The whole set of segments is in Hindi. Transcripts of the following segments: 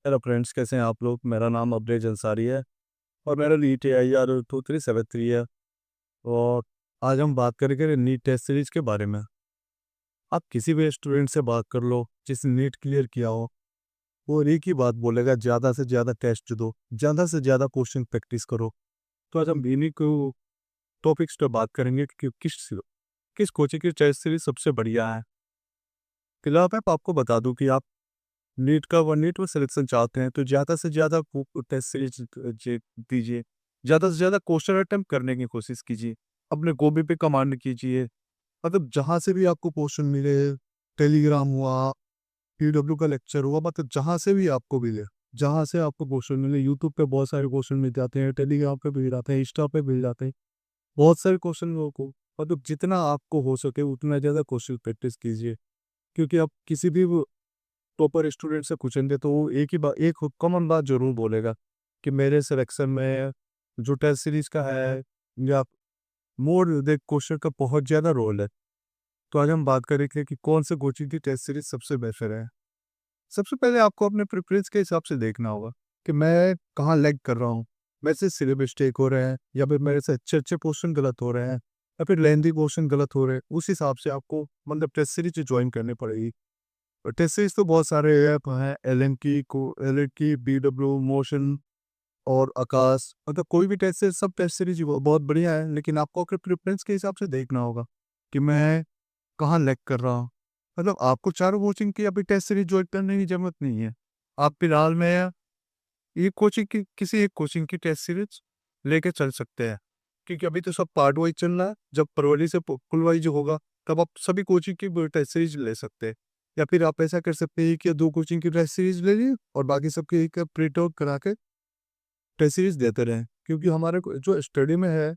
हेलो फ्रेंड्स, कैसे हैं आप लोग। मेरा नाम अब्रेज अंसारी है और मेरा नीट AIR 2373 है। और आज हम बात करेंगे नीट टेस्ट सीरीज के बारे में। आप किसी भी स्टूडेंट से बात कर लो जिसने नीट क्लियर किया हो, वो एक ही बात बोलेगा, ज़्यादा से ज़्यादा टेस्ट दो, ज़्यादा से ज़्यादा क्वेश्चन प्रैक्टिस करो। तो आज हम इन्हीं को टॉपिक्स पर बात करेंगे कि किस कोचिंग की टेस्ट सीरीज सबसे बढ़िया है। फिलहाल मैं आपको बता दूं कि आप नीट में सिलेक्शन चाहते हैं तो ज़्यादा से ज़्यादा टेस्ट सीरीज दीजिए। ज़्यादा से ज़्यादा क्वेश्चन अटेम्प्ट करने की कोशिश कीजिए। अपने गोभी पे कमांड कीजिए। मतलब जहाँ से भी आपको क्वेश्चन मिले, टेलीग्राम हुआ, पीडब्ल्यू का लेक्चर हुआ, मतलब जहाँ से भी आपको मिले, जहाँ से आपको क्वेश्चन मिले। यूट्यूब पे बहुत सारे क्वेश्चन मिल जाते हैं, टेलीग्राम पे मिल जाते हैं, इंस्टा पे मिल जाते हैं। बहुत सारे क्वेश्चन को मतलब जितना आपको हो सके उतना ज़्यादा क्वेश्चन प्रैक्टिस कीजिए। क्योंकि आप किसी भी टॉपर स्टूडेंट से पूछेंगे तो वो एक कॉमन बात जरूर बोलेगा कि मेरे सिलेक्शन में जो टेस्ट सीरीज का है या मोर देख क्वेश्चन का बहुत ज़्यादा रोल है। तो आज हम बात करेंगे कि कौन से कोचिंग की टेस्ट सीरीज सबसे बेहतर है। सबसे पहले आपको अपने प्रेफरेंस के हिसाब से देखना होगा कि मैं कहाँ लैग कर रहा हूँ। मेरे से सिलेबस मिस्टेक हो रहे हैं या फिर मेरे से अच्छे अच्छे क्वेश्चन गलत हो रहे हैं या फिर लेंदी क्वेश्चन गलत हो रहे हैं। उस हिसाब से आपको मतलब टेस्ट सीरीज ज्वाइन करनी पड़ेगी। टेस्ट सीरीज तो बहुत सारे ऐप हैं, एल एन की, BW मोशन और आकाश। मतलब कोई भी टेस्ट सीरीज, सब टेस्ट सीरीज बहुत बढ़िया है, लेकिन आपको अपने प्रेफरेंस के हिसाब से देखना होगा कि मैं कहाँ लैग कर रहा हूँ। मतलब आपको चारों कोचिंग की अभी टेस्ट सीरीज ज्वाइन करने की जरूरत नहीं है। आप फिलहाल में ये कोचिंग की किसी एक कोचिंग की टेस्ट सीरीज लेके चल सकते हैं, क्योंकि अभी तो सब पार्ट वाइज चल रहा है। जब फरवरी से फुल वाइज होगा तब आप सभी कोचिंग की टेस्ट सीरीज ले सकते हैं। या फिर आप ऐसा कर सकते हैं कि दो कोचिंग की टेस्ट सीरीज ले ली और बाकी सबके एक प्रिंट आउट करा के टेस्ट सीरीज देते रहें। क्योंकि हमारे जो स्टडी में है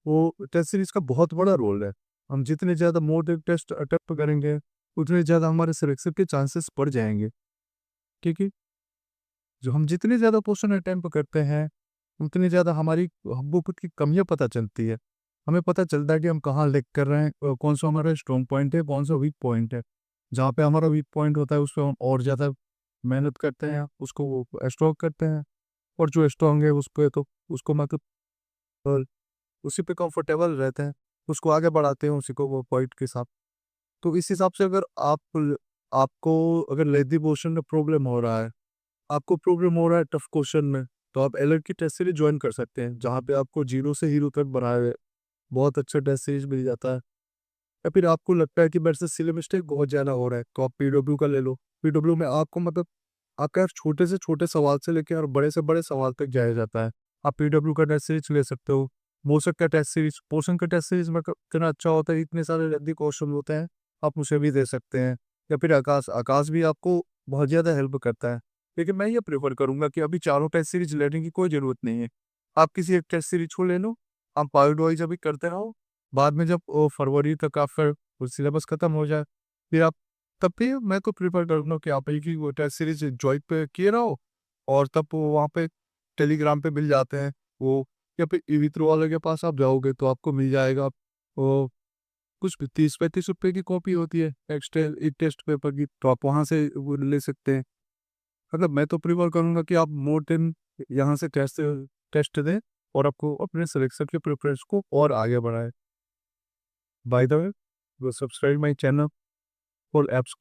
वो टेस्ट सीरीज का बहुत बड़ा रोल है। हम जितने ज़्यादा मोक टेस्ट अटेम्प्ट करेंगे उतने ज़्यादा हमारे सिलेक्शन के चांसेस बढ़ जाएंगे। क्योंकि जो हम जितने ज़्यादा क्वेश्चन अटेम्प्ट करते हैं उतनी ज़्यादा हमको खुद की कमियां पता चलती है। हमें पता चलता है कि हम कहाँ लेग कर रहे हैं, कौन सा हमारा स्ट्रॉन्ग पॉइंट है, कौन सा वीक पॉइंट है। जहाँ पे हमारा वीक पॉइंट होता है उस पर हम और ज़्यादा मेहनत करते हैं, उसको स्ट्रॉन्ग करते हैं। और जो स्ट्रॉन्ग है उस पर तो उसको मतलब अ, उसी पे कंफर्टेबल रहते हैं, उसको आगे बढ़ाते हैं उसी को वो पॉइंट के साथ। तो इस हिसाब से अगर आपको अगर लेदी पोर्शन में प्रॉब्लम हो रहा है, आपको प्रॉब्लम हो रहा है टफ क्वेश्चन में, तो आप एलर्ट की टेस्ट सीरीज ज्वाइन कर सकते हैं, जहाँ पे आपको जीरो से हीरो तक बनाए हुए बहुत अच्छा टेस्ट सीरीज मिल जाता है। या फिर आपको लगता है कि मेरे से सिले मिस्टेक बहुत ज़्यादा हो रहा है तो आप पीडब्ल्यू का ले लो। पीडब्ल्यू में आपको मतलब आपका छोटे से छोटे सवाल से लेकर और बड़े से बड़े सवाल तक जाया जाता है। आप पीडब्ल्यू का टेस्ट सीरीज ले सकते हो। मोसक का टेस्ट सीरीज, पोषण का टेस्ट सीरीज में इतना अच्छा होता है, इतने सारे रद्दी क्वेश्चन होते हैं, आप उसे भी दे सकते हैं। या फिर आकाश आकाश भी आपको बहुत ज़्यादा हेल्प करता है। लेकिन मैं ये प्रेफर करूंगा कि अभी चारों टेस्ट सीरीज लेने की कोई ज़रूरत नहीं है। आप किसी एक टेस्ट सीरीज को ले लो, आप पार्ट वाइज अभी करते रहो। बाद में जब फरवरी तक आपका सिलेबस खत्म हो जाए, फिर आप तब भी मैं तो प्रेफर करूँगा कि आप एक ही वो टेस्ट सीरीज जॉइन पे किए रहो। और तब वो वहाँ पे टेलीग्राम पे मिल जाते हैं वो। या फिर इवित्रो वाले के पास आप जाओगे तो आपको मिल जाएगा वो कुछ भी 30-35 रुपए की कॉपी होती है एक्स्ट्रा एक टेस्ट पेपर की, तो आप वहाँ से वो ले सकते हैं। मतलब मैं तो प्रेफर करूँगा कि आप मोर देन यहाँ से टेस्ट टेस्ट दें और आपको अपने सिलेक्शन के प्रेफरेंस को और आगे बढ़ाएं। By the way, subscribe my channel for apps.